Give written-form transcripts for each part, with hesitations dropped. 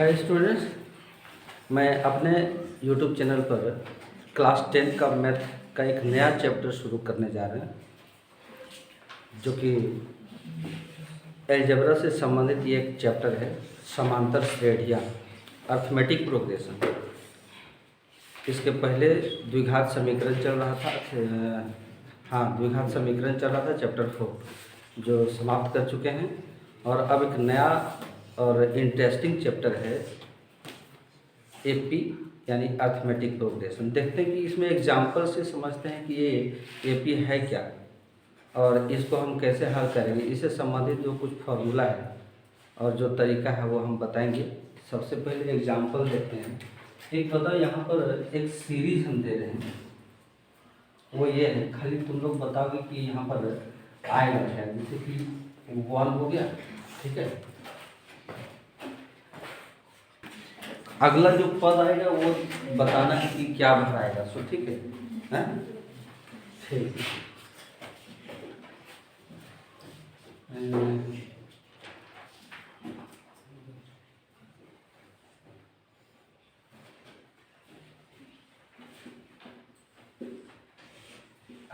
Hi students, मैं अपने YouTube channel पर क्लास 10 का मैथ का एक नया चैप्टर शुरू करने जा रहे हैं, जो कि अलजेब्रा से संबंधित ये एक चैप्टर है, समांतर श्रेणियाँ, अर्थमेटिक प्रोग्रेशन। इसके पहले द्विघात समीकरण चल रहा था, द्विघात समीकरण चल रहा था चैप्टर 4, जो समाप्त कर चुके हैं। और अब एक नया और इंटरेस्टिंग चैप्टर है एपी यानी अर्थमेटिक प्रोग्रेशन। देखते हैं कि इसमें एग्जाम्पल से समझते हैं कि ये एपी है क्या और इसको हम कैसे हल करेंगे। इससे संबंधित जो कुछ फॉर्मूला है और जो तरीका है वो हम बताएंगे। सबसे पहले एग्जाम्पल देखते हैं। एक बताओ, यहाँ पर एक सीरीज हम दे रहे हैं, वो ये है, खाली तुम लोग बताओगे कि यहाँ पर आएगा क्या। जैसे कि 1 हो गया, ठीक है। अगला जो पद आएगा वो बताना है कि क्या भर आएगा। सो ठीक है, हैं? ठीक।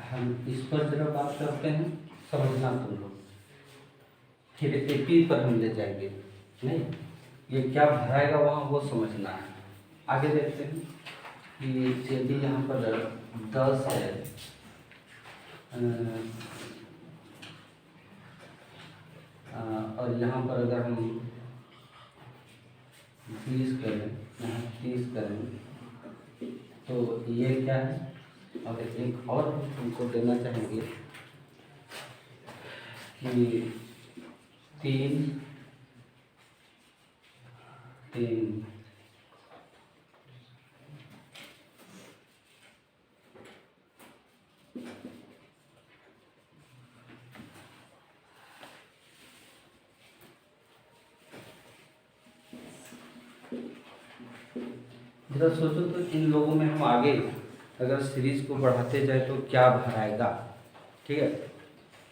हम इस पर जरा बात करते हैं, समझना तुम लोग। फिर एपी पर हम ले जाएंगे, नहीं ये क्या भराएगा वहाँ वो समझना है। आगे देखते हैं कि यदि यहाँ पर 10 है और यहाँ पर अगर हम 20 करें, यहाँ 30 करें, तो ये क्या है। और एक और हम तुमको देना चाहेंगे कि 3 जरा सोचो तो इन लोगों में हम आगे अगर सीरीज को बढ़ाते जाए तो क्या भराएगा, ठीक है।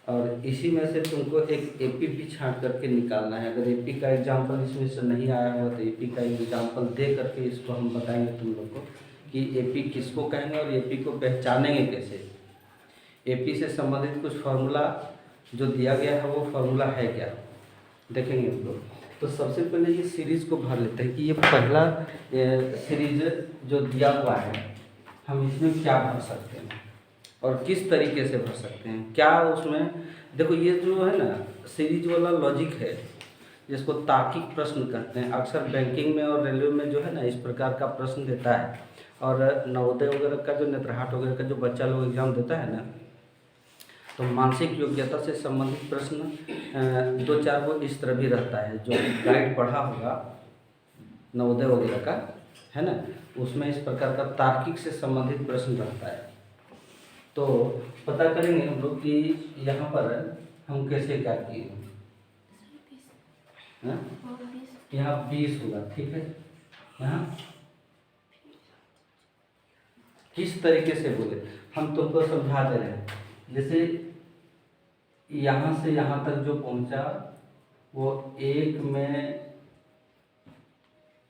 और इसी में से तुमको एक एपी भी छांट करके निकालना है। अगर एपी का एग्जांपल इसमें से नहीं आया हो तो एपी का एग्जांपल दे करके इसको हम बताएंगे तुम लोग को कि एपी किसको कहेंगे और एपी को पहचानेंगे कैसे। एपी से संबंधित कुछ फार्मूला जो दिया गया है वो फार्मूला है क्या, देखेंगे हम लोग। तो सबसे पहले ये सीरीज़ को भर लेते हैं कि ये पहला सीरीज जो दिया हुआ है हम इसमें क्या भर सकते हैं और किस तरीके से भर सकते हैं। क्या उसमें देखो, ये जो है ना सीरीज वाला लॉजिक है, जिसको तार्किक प्रश्न कहते हैं। अक्सर बैंकिंग में और रेलवे में जो है ना इस प्रकार का प्रश्न देता है। और नवोदय वगैरह का जो नेत्रहाट वगैरह का जो बच्चा लोग एग्जाम देता है ना, तो मानसिक योग्यता से संबंधित प्रश्न 2-4 वो इस तरह भी रहता है। जो गाइड पढ़ा होगा नवोदय वगैरह का, है ना, उसमें इस प्रकार का तार्किक से संबंधित प्रश्न रहता है। तो पता करेंगे हम लोग कि यहाँ पर हम कैसे क्या किए। यहाँ 20 होगा, ठीक है। यहाँ किस तरीके से बोले हम तुमको समझा दे रहे हैं। जैसे यहाँ से यहाँ तक जो पहुँचा वो 1 में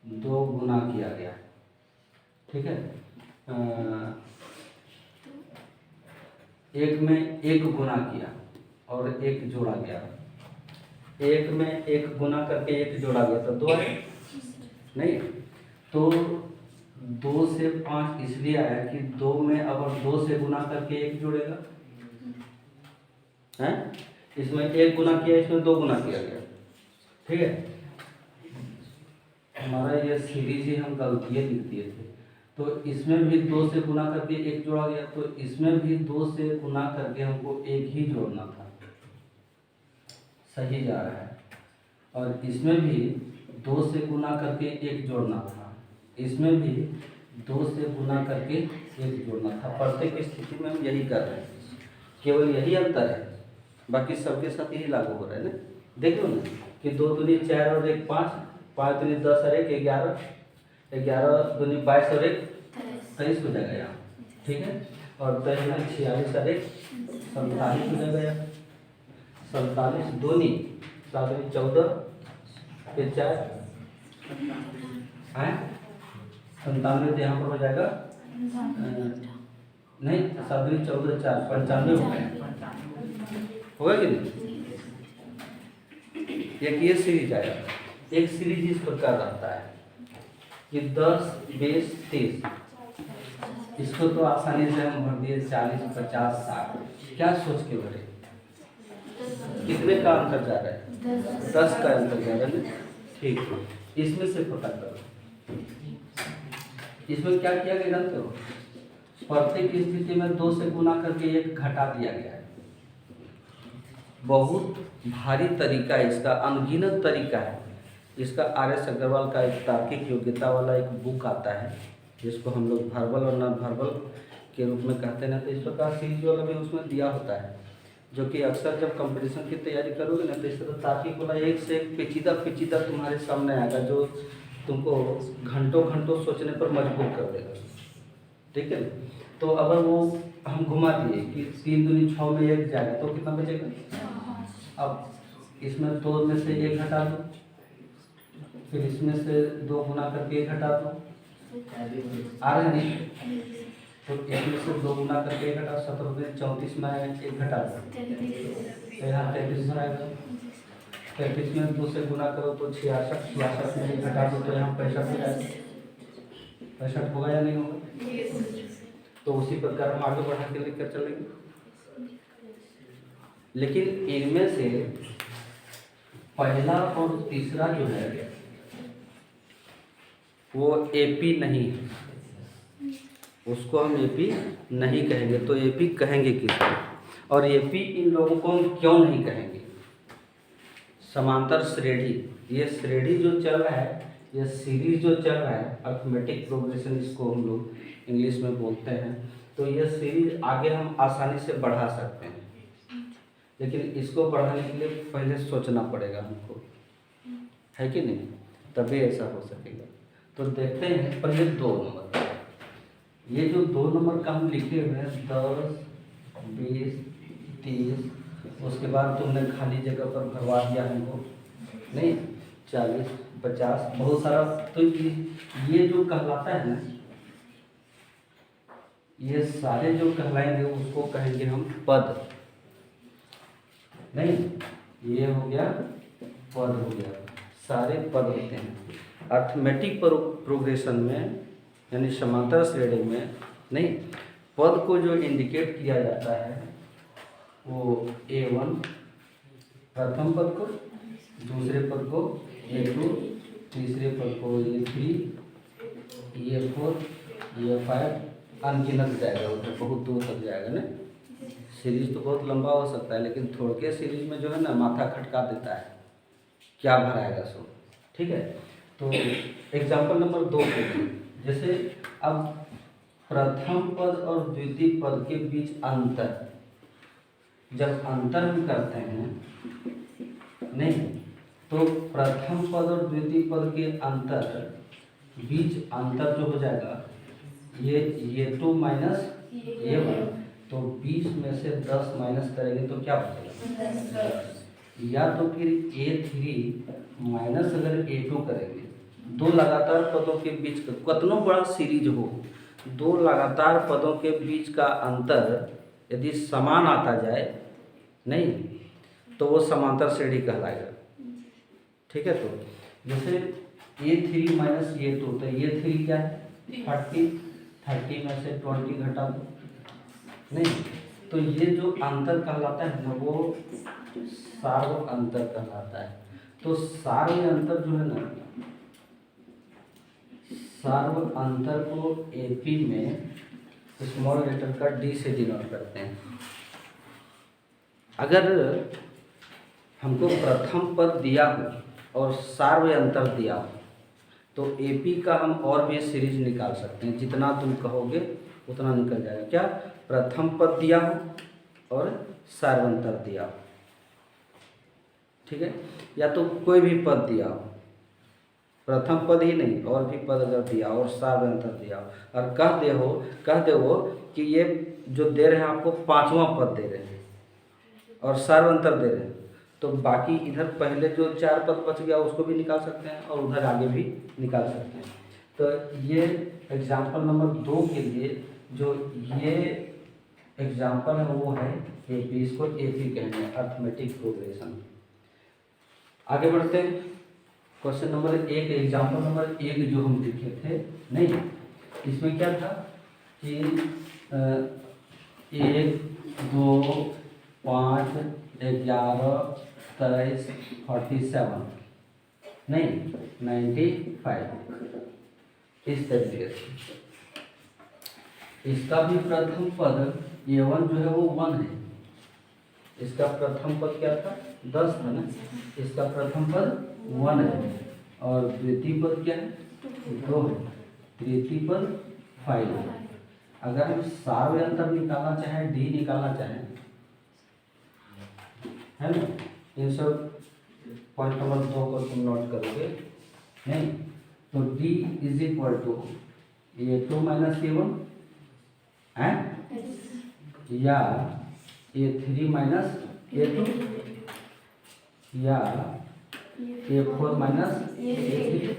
2 गुना किया गया, ठीक है। 1 में 1 गुना किया और 1 जोड़ा गया। 1 में 1 गुना करके 1 जोड़ा गया तो 2 है, नहीं तो 2 से 5 इसलिए आया कि 2 में अगर 2 से गुना करके 1 जोड़ेगा, हैं, इसमें 1 गुना किया, इसमें 2 गुना किया गया, ठीक है। हमारा ये सीरीज ही हम गलतियाँ लिख दिए थे। तो इसमें भी 2 से गुना करके 1 जोड़ा गया, तो इसमें भी 2 से गुना करके हमको 1 ही जोड़ना था, सही जा रहा है। और इसमें भी 2 से गुना करके 1 जोड़ना था, इसमें भी 2 से गुना करके 1 जोड़ना था। प्रत्येक स्थिति में हम यही कर रहे हैं, केवल यही अंतर है, बाकी सबके साथ यही लागू हो रहा है ना। देख लो ना कि 2 दूनी 4 और 1 5, 5 दूनी 10 और 1 11, 11 दूनी 22 और 1 23 हो जाएगा यहाँ, ठीक है। और 23 46 और 1 47 हो जाएगा यहाँ। 47 दूनी 7 14 फिर 4 है 97 तो यहाँ पर हो जाएगा नहीं 7 14 4 95 होगा कि नहीं। एक ये सीरीज आएगा। एक सीरीज इस प्रकार रहता है कि 10 20 30। इसको तो आसानी से हम भर दिए 40 50 60। क्या सोच के भरे? कितने का अंतर जा रहा है? 10 का अंतर जा रहा है। ठीक है, इसमें से पता करो। इसमें क्या किया गया जानते हो? प्रत्येक स्थिति में 2 से गुना करके 1 घटा दिया गया है। बहुत भारी तरीका है इसका, अनगिनत तरीका है इसका। RS अग्रवाल का एक तार्किक योग्यता वाला एक बुक आता है जिसको हम लोग वर्बल और नॉन वर्बल के रूप में कहते हैं ना। तो इस प्रकार सीरीज वाला भी उसमें दिया होता है, जो कि अक्सर जब कंपटीशन की तैयारी करोगे ना तो इस तरह तार्किक वाला एक से एक पेचीदा तुम्हारे सामने आएगा, जो तुमको घंटों घंटों सोचने पर मजबूर कर देगा। ठीक है, तो अगर वो हम घुमा दिए कि 3 दूनी 6 में 1 जाएगा तो कितना बचेगा? अब इसमें 2 में से 1 घटा दो, फिर इसमें से 2 गुना करके 1 घटा दो, आ रहे नहीं? तो इसमें से 2 गुना करके 1 घटा, 17 में 34 में 1 घटा दो तो यहाँ 33 में आएगा। 33 में 2 से गुना करो तो 66, 66 में 1 घटा दो तो यहाँ 65 हो जाएगा। 65 होगा या नहीं होगा? तो उसी प्रकार हम आगे बढ़ा के लेकर चलेंगे। लेकिन इनमें से पहला और तीसरा जो है वो AP नहीं है, उसको हम AP नहीं कहेंगे। तो AP कहेंगे किसको? और AP इन लोगों को हम क्यों नहीं कहेंगे? समांतर श्रेणी, ये श्रेणी जो चल रहा है, ये सीरीज जो चल रहा है, अर्थमेटिक प्रोग्रेशन इसको हम लोग इंग्लिश में बोलते हैं। तो ये सीरीज आगे हम आसानी से बढ़ा सकते हैं, लेकिन इसको बढ़ाने के लिए पहले सोचना पड़ेगा हमको, है कि नहीं? तभी ऐसा हो सकेगा। तो देखते हैं पहले 2 नंबर। ये जो 2 नंबर का हम लिखे हुए हैं 10 20 30, उसके बाद तुमने खाली जगह पर भरवा दिया हमको, नहीं 40 50 बहुत सारा। तो ये जो कहलाता है ना, ये सारे जो कहलाएंगे उसको कहेंगे हम पद। नहीं, ये हो गया पद, हो गया, सारे पद होते हैं अर्थमेटिक प्रोग्रेशन में, यानी समांतर श्रेणी में। नहीं, पद को जो इंडिकेट किया जाता है वो A1 प्रथम पद को, दूसरे पद को A2, तीसरे पद को A3, A4, A5, अनगिनत जाएगा, उधर बहुत दूर तक जाएगा ना। सीरीज तो बहुत लंबा हो सकता है, लेकिन थोड़े के सीरीज में जो है ना माथा खटका देता है, क्या भराएगा सो। ठीक है, तो एग्जाम्पल नंबर 2 पे जैसे अब प्रथम पद और द्वितीय पद के बीच अंतर, जब अंतर हम करते हैं नहीं, तो प्रथम पद और द्वितीय पद के अंतर बीच अंतर जो हो जाएगा ये 2 माइनस ये 1, तो 20 में से 10 माइनस करेंगे तो क्या बचेगा? या तो फिर A3 माइनस अगर A2 करेंगे, 2 लगातार पदों के बीच का कितना बड़ा सीरीज हो, 2 लगातार पदों के बीच का अंतर यदि समान आता जाए नहीं, तो वो समांतर श्रेणी कहलाएगा। ठीक है, तो जैसे A3 माइनस A2, तो A3 क्या है 30 में से 20 घटा दो, नहीं, तो ये जो अंतर कहलाता है ना वो सार्व अंतर कहलाता है। तो सार्व अंतर जो है ना, सार्व अंतर को AP में स्मॉल लेटर का D से डिनोट करते हैं। अगर हमको प्रथम पद दिया हो और सार्व अंतर दिया हो तो AP का हम और भी सीरीज निकाल सकते हैं, जितना तुम कहोगे उतना निकल जाएगा। क्या? प्रथम पद दिया हो और सार्वंतर दिया हो, ठीक है, या तो कोई भी पद दिया हो, प्रथम पद ही नहीं और भी पद अगर दिया हो और सार्वंतर दिया हो और कह दे हो कि ये जो दे रहे हैं आपको 5वां पद दे रहे हैं और सार्वंतर दे रहे हैं, तो बाकी इधर पहले जो 4 पद बच गया उसको भी निकाल सकते हैं और उधर आगे भी निकाल सकते हैं। तो ये एग्जाम्पल नंबर 2 के लिए जो ये एग्जाम्पल है वो है एपी, इसको एपी कहते हैं, अर्थमेटिक प्रोग्रेशन। आगे बढ़ते हैं। क्वेश्चन नंबर 1, एग्जाम्पल नंबर 1 जो हम लिखे थे, नहीं इसमें क्या था कि 1 2 5 11 23 47 नहीं 95 इस तरीके से। इसका भी प्रथम पद A1 जो है वो 1 है, इसका प्रथम पद क्या था 10 था ना, इसका प्रथम पद 1 है और द्वितीय पद क्या है 2 है, तृतीय पद 5 है। अगर हम सार अंतर निकालना चाहें, डी निकालना चाहें, है ना, इन सब पॉइंट नंबर 2 को तुम नोट करोगे नहीं, तो D is equal to A2 minus A1 है या A3 माइनस A2 या A4 माइनस A3।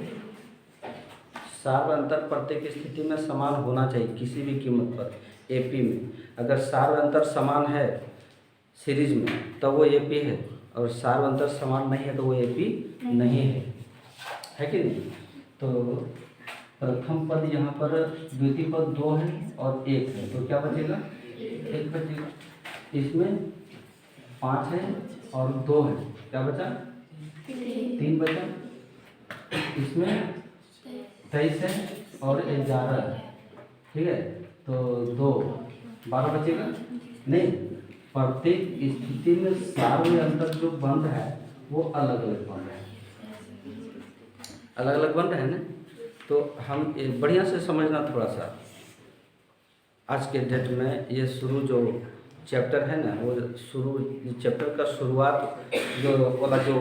सार अंतर प्रत्येक स्थिति में समान होना चाहिए किसी भी कीमत पर। एपी में अगर सार अंतर समान है सीरीज में तो वो एपी है, और सार अंतर समान नहीं है तो वो एपी नहीं है कि नहीं। तो प्रथम पद यहाँ पर, द्वितीय पद 2 है और 1 है, तो क्या बचेगा 1 बचेगा। इसमें 5 है और 2 है, क्या बचा 3 बचा। इसमें 23 है और 11 है, ठीक है, तो 2 12 बचेगा नहीं। प्रत्येक स्थिति में सार में अंतर जो बन रहा है वो अलग अलग बन रहा है, अलग अलग बन रहा है ना। तो हम बढ़िया से समझना थोड़ा सा। आज के डेट में ये शुरू जो चैप्टर है ना, वो शुरू चैप्टर का शुरुआत जो वाला जो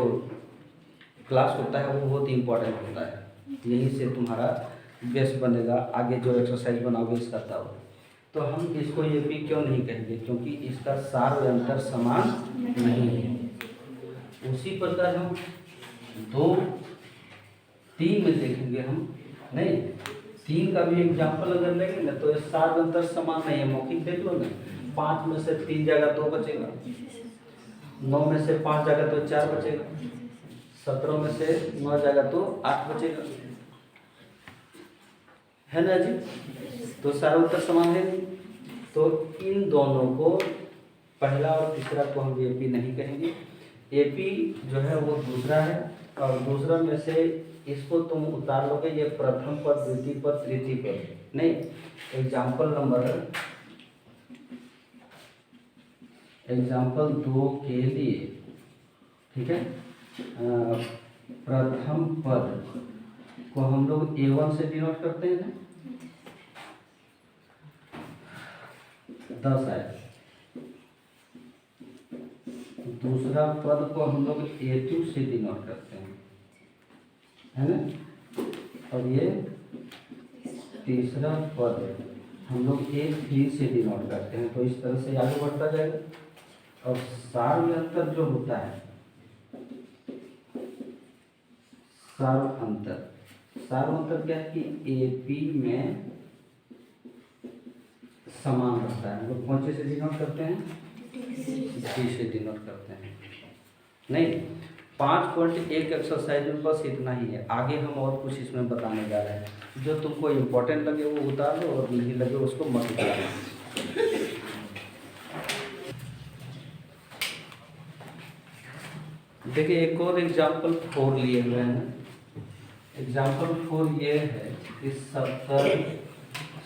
क्लास होता है वो बहुत ही इम्पोर्टेंट होता है। यहीं से तुम्हारा बेस बनेगा, आगे जो एक्सरसाइज बनाओगे इसका तब। तो हम इसको ये भी क्यों नहीं कहेंगे, क्योंकि इसका सार व अंतर समान नहीं है। उसी प्रकार हम 2 3 में देखेंगे हम, नहीं 3 का भी एग्जाम्पल अगर लेंगे ना तो सार व अंतर समान नहीं है। मौखिक देख लो ना, 5 में से 3 जाएगा 2 बचेगा, 9 में से 5 जाएगा तो 4 बचेगा, 17 में से 9 जाएगा तो 8 बचेगा, है ना जी। तो सारा उत्तर समान है नहीं। तो इन दोनों को, पहला और तीसरा को हम एपी नहीं कहेंगे। एपी जो है वो दूसरा है, और दूसरा में से इसको तुम उतार लोगे, ये प्रथम पद, द्वितीय पद, तृतीय पद नहीं। एग्जाम्पल 2 के लिए, ठीक है, प्रथम पद को हम लोग A1 से डिनोट करते हैं ना, 10 है। दूसरा पद को हम लोग A2 से डिनोट करते हैं, है ना, और ये तीसरा पद हम लोग A3 से डिनोट करते हैं। तो इस तरह से आगे बढ़ता जाएगा। और सार में अंतर जो होता है, सार अंतर क्या है कि एपी में समान रहता है। हम लोग कौन से डिनोट करते हैं, डी से डिनोट करते हैं। नहीं 5.1 एक्सरसाइज में बस इतना ही है। आगे हम और कुछ इसमें बताने जा रहे हैं। जो तुमको इम्पोर्टेंट लगे वो उतार लो, और नहीं लगे उसको मत उतारो। देखिए एक और एग्जाम्पल 4 लिए हुए हैं। एग्जाम्पल 4 ये है कि 70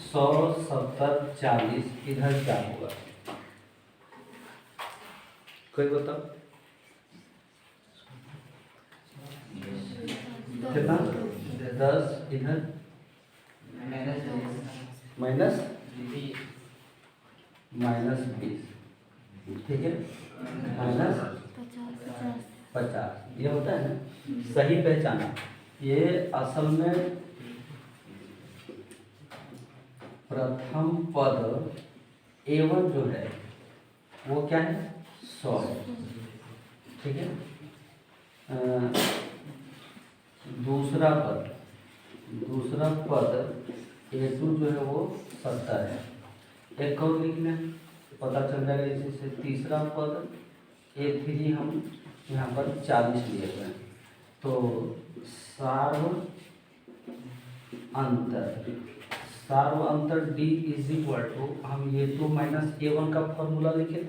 100 70 40 इधर क्या होगा, कोई बताओ कितना। 10 इधर माइनस 20, ठीक है, माइनस 50, ये होता है ना। सही पहचाना। ये असल में प्रथम पद A1 जो है वो क्या है 100 है, ठीक है। दूसरा पद A2 जो है वो 70 है। एक और लिख लें, पता चल जाएगा इसी से। तीसरा पद A3 हम यहाँ पर 40 लिए हुए हैं। तो सार्व अंतर D इज इक्वल टू, हम A2 माइनस A1 का फॉर्मूला लिखे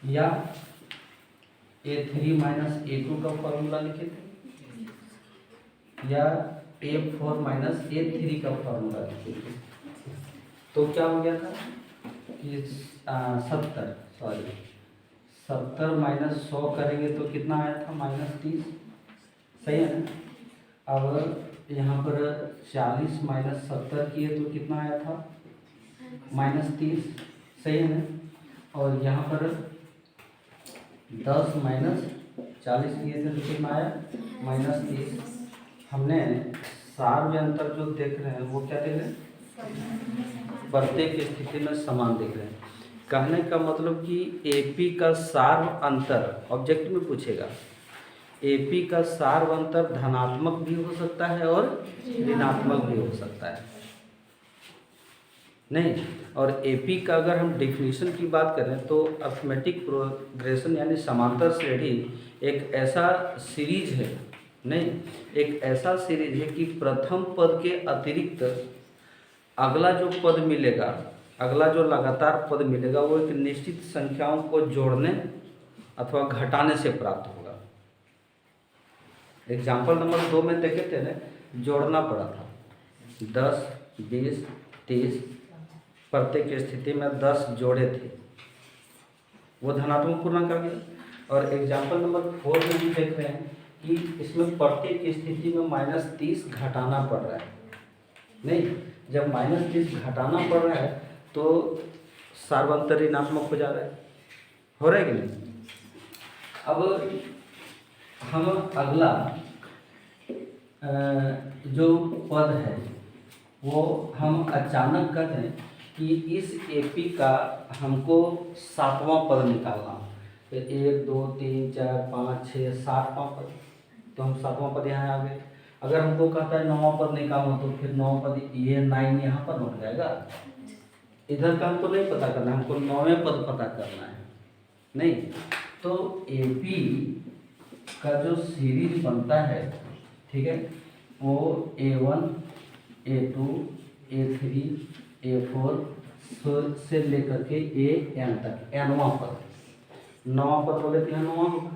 या A3 माइनस A2 का फॉर्मूला लिखे थे या A4 माइनस A3 का फॉर्मूला लिखे थे। तो क्या हो गया था कि 70 माइनस 100 करेंगे तो कितना आया था, -30। सही है ना। अब यहाँ पर 40 माइनस 70 किए तो कितना आया था, -30। सही है ना। और यहाँ पर 10 माइनस 40 किए थे तो कितना आया, -30। हमने सार में अंतर जो देख रहे हैं वो क्या देख रहे हैं, प्रत्येक स्थिति में समान देख रहे हैं। कहने का मतलब कि AP का सार अंतर ऑब्जेक्ट में पूछेगा। AP का सार अंतर धनात्मक भी हो सकता है और ऋणात्मक भी हो सकता है, नहीं। और AP का अगर हम डेफिनेशन की बात करें तो अर्थमेटिक प्रोग्रेशन यानी समांतर श्रेणी एक ऐसा सीरीज है, नहीं, एक ऐसा सीरीज है कि प्रथम पद के अतिरिक्त अगला जो पद मिलेगा, अगला जो लगातार पद मिलेगा वो एक निश्चित संख्याओं को जोड़ने अथवा घटाने से प्राप्त होगा। एग्जाम्पल नंबर 2 में देखे थे ना, जोड़ना पड़ा था 10, 20, 30, प्रत्येक स्थिति में 10 जोड़े थे, वो धनात्मक पूर्णांक आ गया। और एग्जाम्पल नंबर 4 में भी देख रहे हैं कि इसमें प्रत्येक स्थिति में -30 घटाना पड़ रहा है, नहीं। जब -30 घटाना पड़ रहा है तो सार्वंतर ऋणात्मक हो जा रहा है, हो रहा है कि नहीं। अब हम अगला जो पद है वो हम अचानक कहते हैं कि इस AP का हमको 7वां पद निकालना। तो 1, 2, 3, 4, 5, 6, 7वां पद, तो हम 7वां पद यहाँ आ गए। अगर हमको कहता है 9वां पद निकालना तो फिर 9वां पद, ये 9 यहाँ पर लौट जाएगा। इधर का हमको नहीं पता करना, हमको 9वें पद पता करना है, नहीं। तो AP का जो सीरीज बनता है, ठीक है, वो A1, A2, A3, A4 से लेकर के AN तक, nवां पद। 9वां पद बोले तो यहाँ 9वां होगा।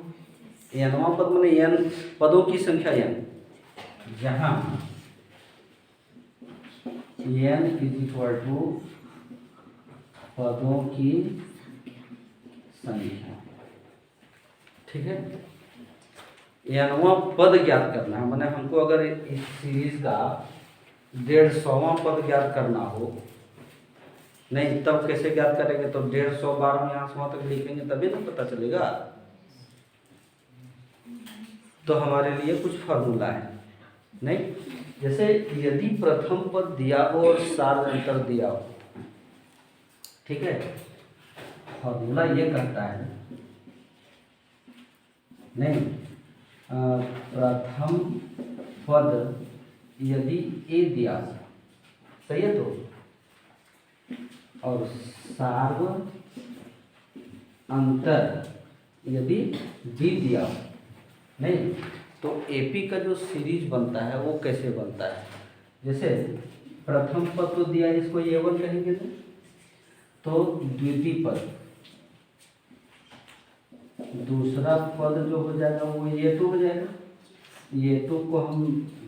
nवां पद मैंने n पदों की संख्या n, जहाँ n इक्वल टू पदों की संख्या, ठीक है। nवां पद ज्ञात करना है, मैंने हमको अगर इस सीरीज का 150वां पद ज्ञात करना हो, नहीं, तब कैसे ज्ञात करेंगे, तो 150 बार में यहाँ से वहाँ तक लिखेंगे तभी ना पता चलेगा। तो हमारे लिए कुछ फार्मूला है, नहीं। जैसे यदि प्रथम पद दिया हो और सार अंतर दिया हो, ठीक है, फार्मूला ये कहता है, नहीं, प्रथम पद यदि A दिया हो, सही है, तो और सार्व अंतर यदि B दिया हो, नहीं, तो AP का जो सीरीज बनता है वो कैसे बनता है। जैसे प्रथम पद तो दिया, इसको A1 कहेंगे, तो द्वितीय पद, दूसरा पद जो हो जाएगा वो A2 हो जाएगा। A2 को हम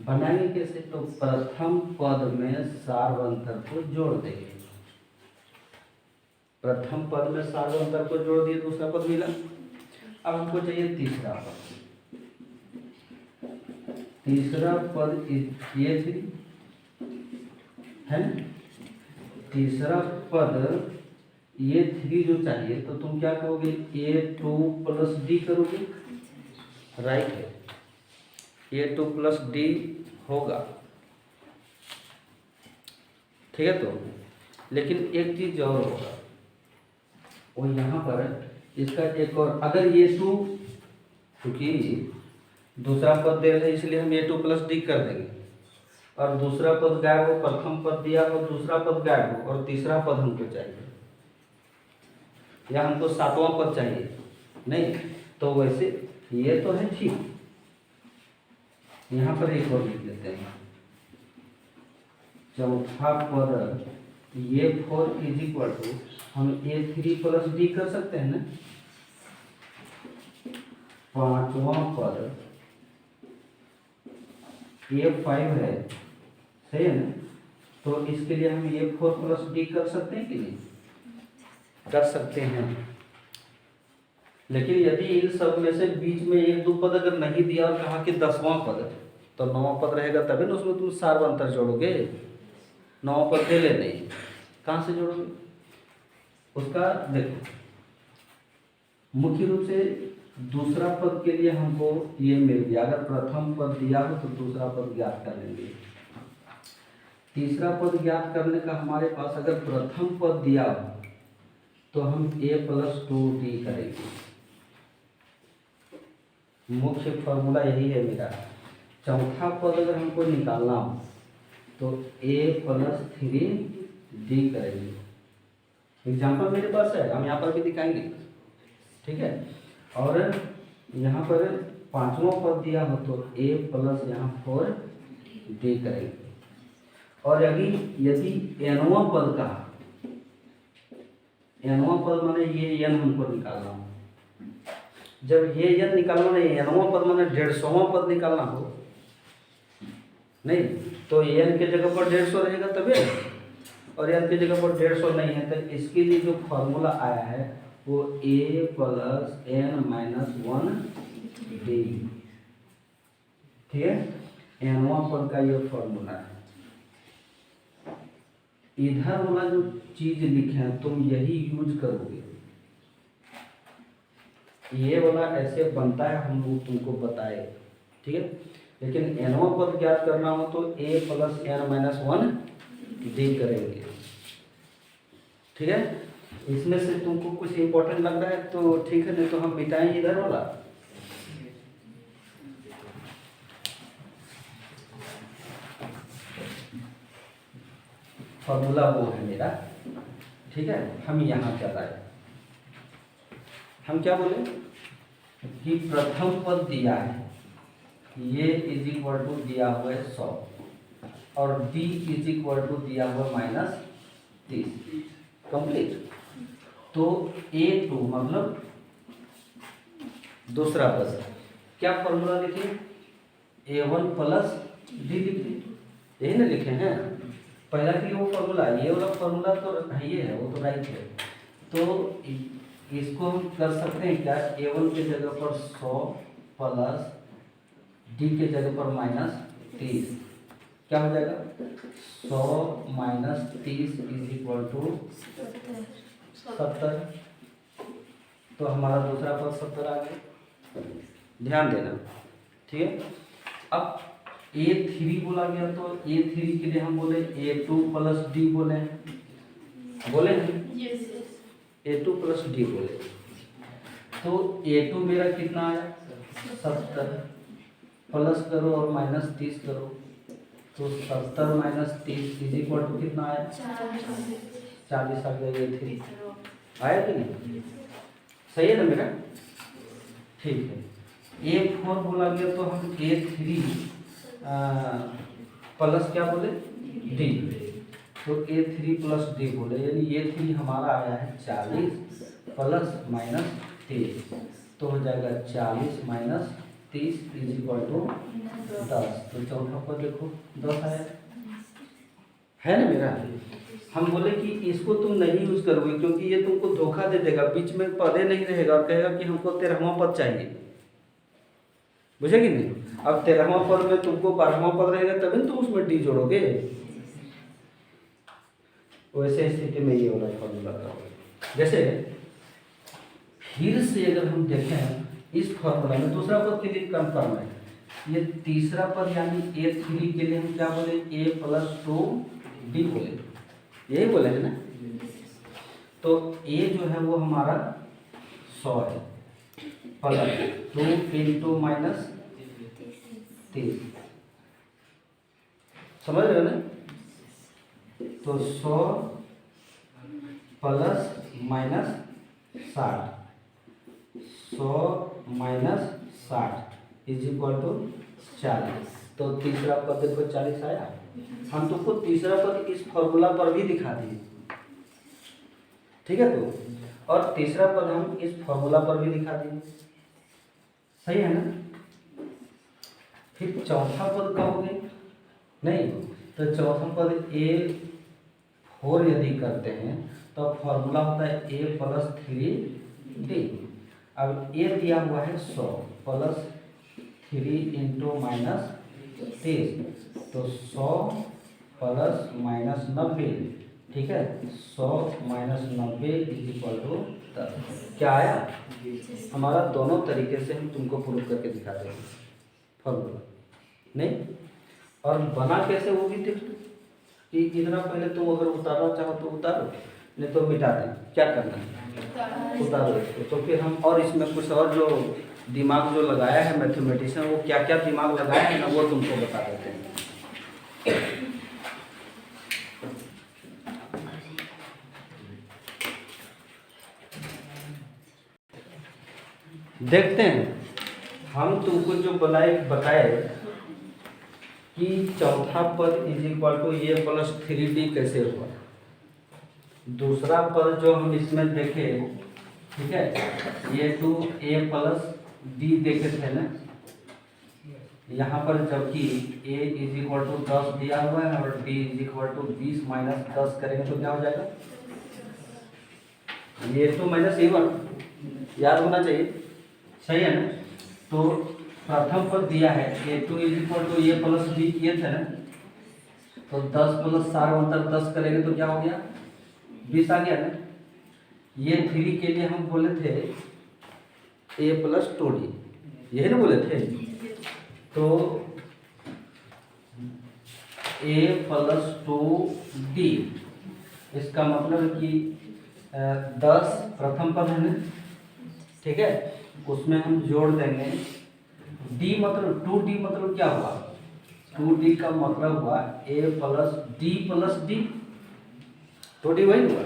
बनाएंगे कैसे, तो प्रथम पद में सार्वंतर को जोड़ देंगे। प्रथम पद में सार्वंतर को जोड़ दिए, दूसरा पद मिला। अब हमको चाहिए तीसरा पद। तीसरा पद A3 है, तीसरा पद A3 जो चाहिए, तो तुम क्या करोगे, A2 + D करोगे, राइट है, A2 + D होगा, ठीक है। तो लेकिन एक चीज और होगा, वो यहाँ पर इसका एक और, अगर A2 क्योंकि दूसरा पद दे रहे इसलिए हम a2 प्लस डी कर देंगे, और दूसरा पद गायब हो, प्रथम पद दिया हो, दूसरा पद गायब हो, और तीसरा पद हमको चाहिए, या हमको सातवां पद चाहिए नहीं, तो वैसे ये तो है ठीक। यहाँ पर एक और लिख लेते हैं, चौथा पद ये 4 इज इक्वल टू, हम a3 प्लस डी कर सकते हैं ना, पांचवा पद a5 है, सही है ना, तो इसके लिए हम a4 प्लस डी कर सकते हैं कि नहीं, कर सकते हैं। लेकिन यदि इन सब में से बीच में एक दो पद अगर नहीं दिया और कहा कि 10वां पद, तो 9वां पद रहेगा तभी ना उसमें तुम सार्वंतर जोड़ोगे, 9वां पद दे लेते हैं, कहाँ से जोड़ोगे उसका। देखो मुख्य रूप से दूसरा पद के लिए हमको ये मिल गया, अगर प्रथम पद दिया हो तो दूसरा पद ज्ञात कर लेंगे। तीसरा पद ज्ञात करने का हमारे पास अगर प्रथम पद दिया हो तो हम a प्लस 2d करेंगे, मुख्य फॉर्मूला यही है मेरा। चौथा पद अगर हमको निकालना हो तो a प्लस 3d करेंगे। एग्जाम्पल मेरे पास है, हम यहाँ पर भी दिखाएंगे, ठीक है। और यहाँ पर पांचवा पद दिया हो तो a प्लस यहाँ 4d करेंगे। और यदि nवां पद का, nवां पद माने ये n हमको निकालना हो, जब ये n निकालना नहीं, nवां पद माने 150वां पद निकालना हो नहीं, तो n के जगह पर 150 रहेगा तभी, और n की जगह पर 150 नहीं है, तो इसके लिए जो फॉर्मूला आया है वो a plus n minus 1d, ठीक है, nवां पद का ये फॉर्मूला है। इधर वाला जो चीज लिखे हैं तुम यही यूज करोगे, ये वाला ऐसे बनता है, हम लोग तुमको बताए, ठीक है। लेकिन nवां पद ज्ञात करना हो तो a plus n minus 1d करेंगे, ठीक है। इसमें से तुमको कुछ इंपॉर्टेंट लग रहा है तो ठीक है, नहीं तो हम मिटाएंगे इधर वाला। फॉर्मूला वो है मेरा, ठीक है। हम यहाँ क्या लाए, हम क्या बोले कि प्रथम पद दिया है ये इज इक्वल टू दिया हुआ है 100, और d इज इक्वल टू दिया हुआ -30, कंप्लीट। तो a2 मतलब दूसरा पद, क्या फॉर्मूला लिखे, a1 प्लस d लिखे, यही ना लिखे हैं। पहला के लिए वो फॉर्मूला, ये वाला फॉर्मूला तो ये है, वो तो राइट है। तो इसको हम कर सकते हैं क्या, a1 के जगह पर 100 प्लस d के जगह पर -30, क्या हो जाएगा 100 माइनस 30 इज इक्वल टू 70। तो हमारा दूसरा पद 70 आ गया, ध्यान देना, ठीक है। अब a3 बोला गया तो a3 के लिए हम बोले a2 प्लस d बोले a2 प्लस d बोले, तो a2 मेरा कितना आया 70, प्लस करो और -30 करो, तो 70 माइनस 30 इज इक्वल टू कितना आया 40 आ गया। a3 आया कि नहीं, सही है ना मेरा, ठीक है। a4 बोला गया तो हम a3 प्लस क्या बोले d, तो a3 प्लस d बोले, यानी a3 हमारा आया है 40 प्लस -30, तो हो जाएगा 40 माइनस 30 इज इक्वल टू 10। तो चौथा पर देखो 10 आया है ना मेरा। हम बोले कि इसको तुम नहीं यूज करोगे क्योंकि ये तुमको धोखा दे देगा, बीच में पदे नहीं रहेगा और कहेगा कि हमको 13वां पद चाहिए, बुझेगी नहीं। अब 13वां पद में तुमको 12वां पद रहेगा तभी तुम उसमें डी जोड़ोगे, वैसे स्थिति में ये वाला फॉर्मूला करोगे। जैसे फिर से अगर हम देखें इस फॉर्मूला में दूसरा पद के लिए कंफर्म है, ये तीसरा पद यानी a3 के लिए हम क्या बोले a प्लस 2d बोले, यही बोले है ना। तो a जो है वो हमारा 100 है, प्लस 2 इंटू माइनस 30, समझ रहे हो ना? तो 100 plus minus 60, 100 minus 60 is equal to 40। तो तीसरा पद देखो 40 आया। हम तुमको तीसरा पद इस फॉर्मूला पर भी दिखा दिए, ठीक है। तो और तीसरा पद हम इस फॉर्मूला पर भी दिखा दिए, सही है ना? फिर चौथा पद कहोगे नहीं, तो चौथा पद A4 यदि करते हैं तो फॉर्मूला होता है A प्लस 3D। अब A दिया हुआ है 100 प्लस 3 इंटू माइनस 30, तो 100 प्लस माइनस 90, ठीक है। 100 माइनस 90 इज इक्वल टू 10। क्या आया? हमारा दोनों तरीके से हम तुमको प्रूव करके दिखा देंगे फॉर्मूला, नहीं? और बना कैसे वो भी देख लो कि इतना पहले तुम अगर उतारना चाहो तो उतारो, नहीं तो मिटा दें। क्या करना है? उतारो इसको। तो फिर हम और इसमें कुछ और जो दिमाग जो लगाया है मैथमेटिशियन, वो क्या क्या दिमाग लगाया है ना, वो तुमको बता देते हैं। देखते हैं हम तुमको जो बताए कि चौथा पद is equal to A plus 3D कैसे हुआ। दूसरा पद जो हम इसमें देखे, ठीक है, ये टू A प्लस D देखे थे ना, यहाँ पर जबकि A इज इक्वल टू 10 दिया हुआ है और D is equal to 20 minus 10 करेंगे तो क्या हो जाएगा? ये टू माइनस A1, याद होना चाहिए, सही है ना? तो प्रथम पद दिया है A2 is equal to A plus D, ये थे ना, तो 10 प्लस 10 करेंगे तो क्या हो गया? 20 आ गया ना। ये 3 के लिए हम बोले थे A प्लस 2D, यही ना बोले थे? तो A प्लस 2D, इसका मतलब है कि 10 प्रथम पद है ना, ठीक है, उसमें हम जोड़ देंगे D, मतलब 2D मतलब क्या हुआ? 2D का मतलब हुआ A प्लस D, 2D वही हुआ।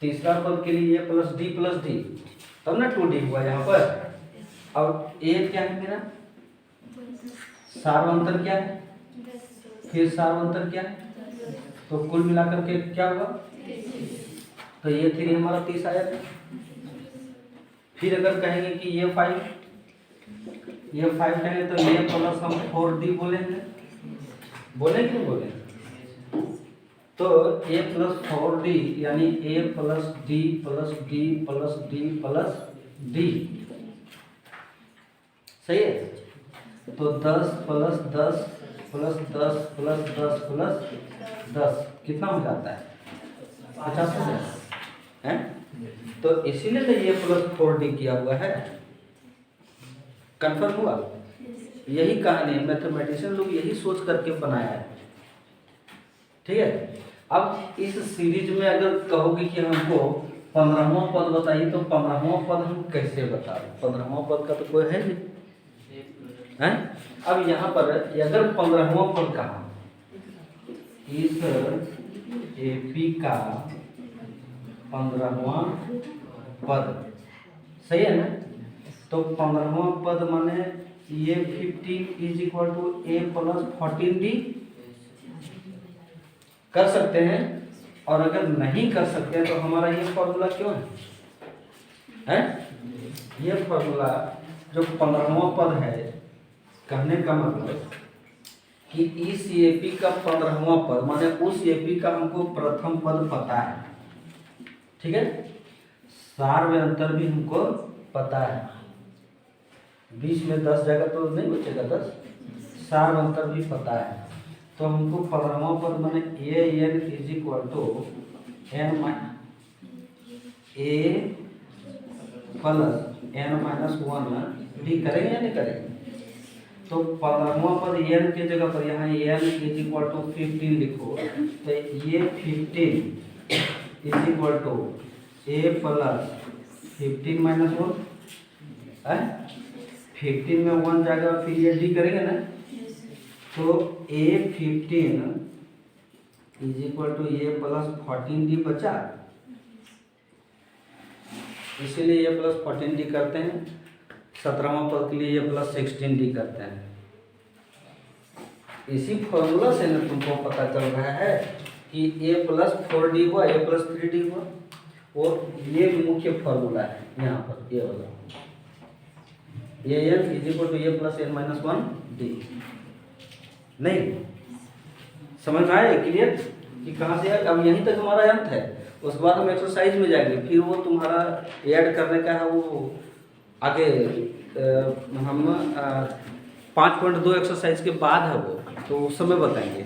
तीसरा पद के लिए A प्लस D, तब ना 2D हुआ यहाँ पर। अब A क्या है मेरा? सार्वंतर क्या है? फिर सार्वंतर क्या है? तो कुल मिलाकर के क्या हुआ? तो ये 3 हमारा 30 आया था। फिर अगर कहेंगे कि ये 5 कहेंगे तो ये प्लस हम 4D बोलेंगे, बोले कि नहीं बोले? तो A प्लस 4D यानी A plus D plus D plus D plus D, सही है। तो 10 प्लस 10 प्लस 10 प्लस 10 प्लस 10 कितना हो जाता है? 50 है। तो इसीलिए तो ये प्लस 4D किया हुआ है। कंफर्म हुआ? यही कहानी है, मैथमेटिशियन लोग यही सोच करके बनाया है, ठीक है। अब इस सीरीज में अगर कहोगे कि हमको 15वां पद बताइए, तो 15वां पद हम कैसे बता दें? 15वां पद का तो कोई है नहीं है। अब यहाँ पर अगर 15वां पद कहा, इस AP का 15वां पद, सही है ना? तो 15वां पद माने ये 15 is equal to A plus 14D कर सकते हैं। और अगर नहीं कर सकते तो हमारा ये फॉर्मूला क्यों है? ये फॉर्मूला जो 15वां पद है, कहने का मतलब कि इस AP का 15वां पद माने उस AP का हमको प्रथम पद पता है, ठीक है। सार्वयंतर भी हमको पता है, बीच में 10 जगह तो नहीं बचेगा 10, सार्वयंतर भी पता है। तो हमको 15वां पद माने AN is equal to N A plus N minus 1 D करेंगे या नहीं करेंगे? तो 15वां पद N के जगह पर यहाँ N इज इक्वल टू 15 लिखो, तो ये 15 is equal to A plus 15 minus 1 है, 15 में 1 जाएगा, फिर ये डी करेंगे ना, तो A15 is equal to A plus 14D बचा, इसीलिए ये प्लस 14D करते हैं। 17वां पद के लिए ये प्लस 16D करते हैं। इसी फॉर्मूला से ना तुमको पता चल रहा है कि ए प्लस 4D हुआ, ए प्लस 3D हुआ, और ये मुख्य फॉर्मूला है यहाँ पर, ये वाला A N is equal to A plus N minus 1D। नहीं समझ में आया क्लियर कि कहाँ से है? अब यहीं तक हमारा अंत है, उसके बाद हम एक्सरसाइज में जाएंगे, फिर वो तुम्हारा ऐड करने का है, वो आगे हम 5.2 एक्सरसाइज के बाद है वो, तो उस समय बताएंगे।